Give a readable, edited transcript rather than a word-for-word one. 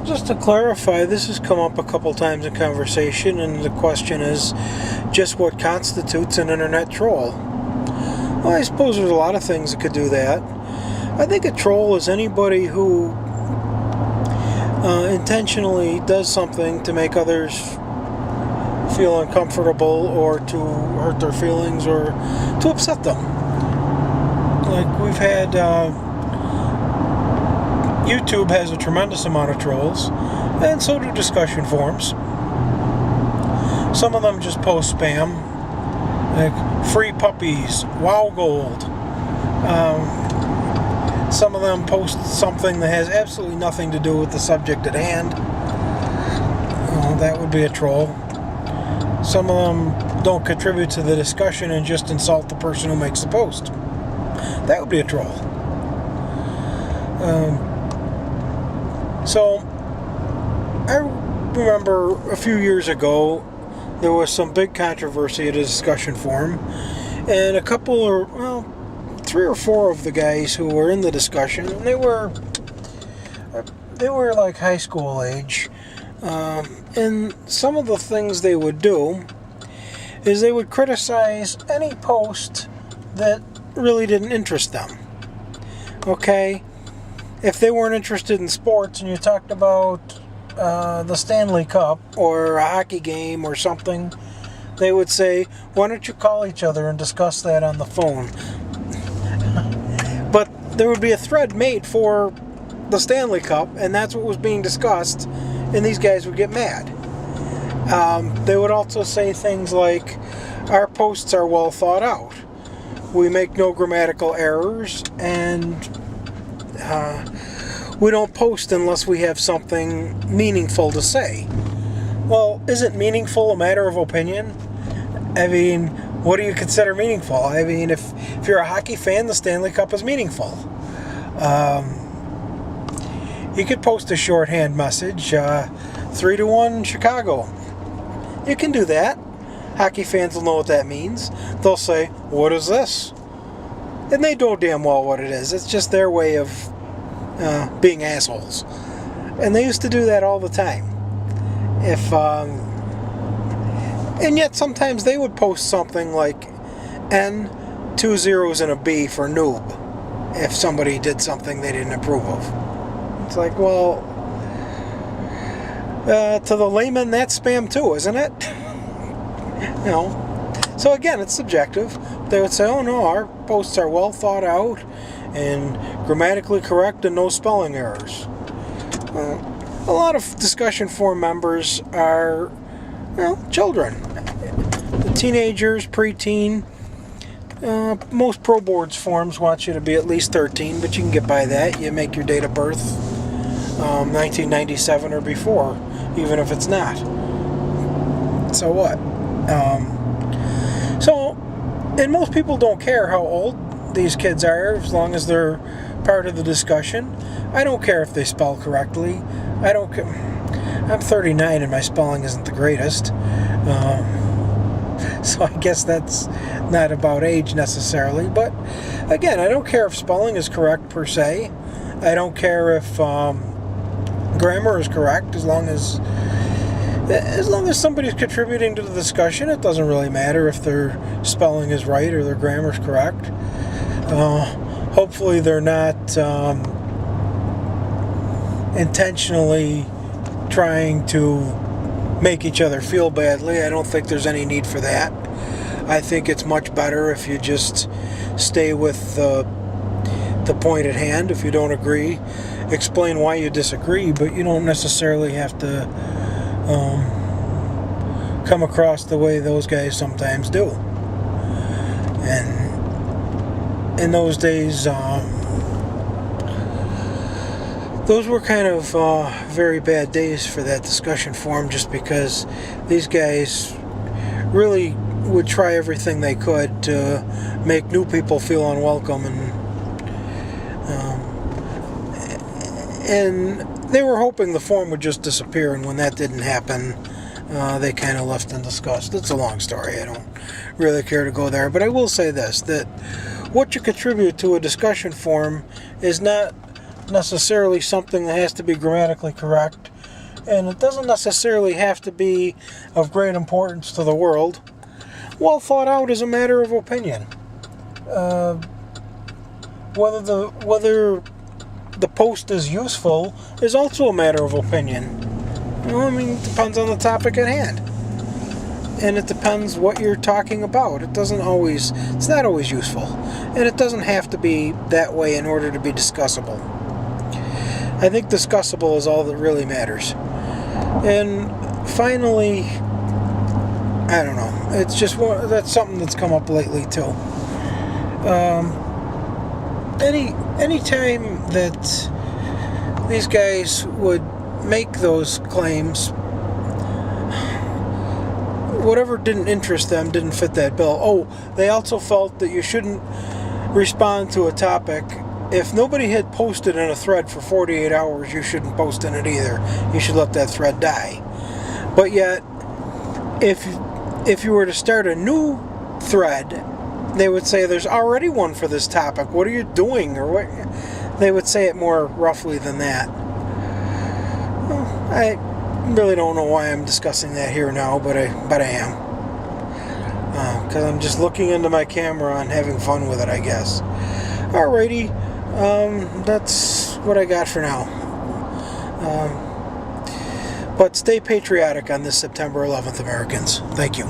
just to clarify, this has come up a couple times in conversation, and the question is just what constitutes an internet troll? Well, I suppose there's a lot of things that could do that. I think a troll is anybody who intentionally does something to make others feel uncomfortable or to hurt their feelings or to upset them. Like we've had... YouTube has a tremendous amount of trolls, and so do discussion forums. Some of them just post spam, like free puppies, wow gold. Some of them post something that has absolutely nothing to do with the subject at hand. That would be a troll. Some of them don't contribute to the discussion and just insult the person who makes the post. That would be a troll. So, I remember a few years ago, there was some big controversy at a discussion forum, and a couple or, well, 3 or 4 of the guys who were in the discussion, and they were like high school age, and some of the things they would do is they would criticize any post that really didn't interest them. Okay? If they weren't interested in sports and you talked about the Stanley Cup or a hockey game or something, they would say, why don't you call each other and discuss that on the phone? But there would be a thread made for the Stanley Cup, and that's what was being discussed, and these guys would get mad. They would also say things like, our posts are well thought out. We make no grammatical errors, and we don't post unless we have something meaningful to say. Well, isn't meaningful a matter of opinion? I mean, what do you consider meaningful? I mean, if you're a hockey fan, the Stanley Cup is meaningful. You could post a shorthand message, 3-1 Chicago. You can do that. Hockey fans will know what that means. They'll say, what is this? And they know damn well what it is. It's just their way of being assholes. And they used to do that all the time. And yet sometimes they would post something like N, 2 zeros and a B for noob if somebody did something they didn't approve of. It's like, well, to the layman, that's spam too, isn't it? You know. So again, it's subjective. They would say, oh no, our posts are well thought out and grammatically correct and no spelling errors. A lot of discussion forum members are, children. The teenagers, preteen. Most pro boards forums want you to be at least 13, but you can get by that. You make your date of birth 1997 or before, even if it's not. So what? And most people don't care how old these kids are, as long as they're part of the discussion. I don't care if they spell correctly. I don't care. I'm 39 and my spelling isn't the greatest. So I guess that's not about age necessarily. But again, I don't care if spelling is correct per se. I don't care if grammar is correct, as long as somebody's contributing to the discussion. It doesn't really matter if their spelling is right or their grammar is correct. Hopefully they're not intentionally trying to make each other feel badly. I don't think there's any need for that. I think it's much better if you just stay with the point at hand. If you don't agree, explain why you disagree, but you don't necessarily have to come across the way those guys sometimes do. And in those days, those were kind of very bad days for that discussion forum, just because these guys really would try everything they could to make new people feel unwelcome, and they were hoping the forum would just disappear, and when that didn't happen, they kind of left undiscussed. It's a long story. I don't really care to go there, but I will say this, that what you contribute to a discussion forum is not necessarily something that has to be grammatically correct, and it doesn't necessarily have to be of great importance to the world. Well thought out is a matter of opinion. Whether the post is useful is also a matter of opinion. It depends on the topic at hand. And it depends what you're talking about. It's not always useful. And it doesn't have to be that way in order to be discussable. I think discussable is all that really matters. And finally, I don't know. It's just that's something that's come up lately too. Any time that these guys would make those claims, whatever didn't interest them didn't fit that bill. Oh, they also felt that you shouldn't respond to a topic. If nobody had posted in a thread for 48 hours, you shouldn't post in it either. You should let that thread die. But yet, if you were to start a new thread, they would say there's already one for this topic. What are you doing? Or what? They would say it more roughly than that. Well, I really don't know why I'm discussing that here now, but I am. Because I'm just looking into my camera and having fun with it, I guess. Alrighty, that's what I got for now. But stay patriotic on this September 11th, Americans. Thank you.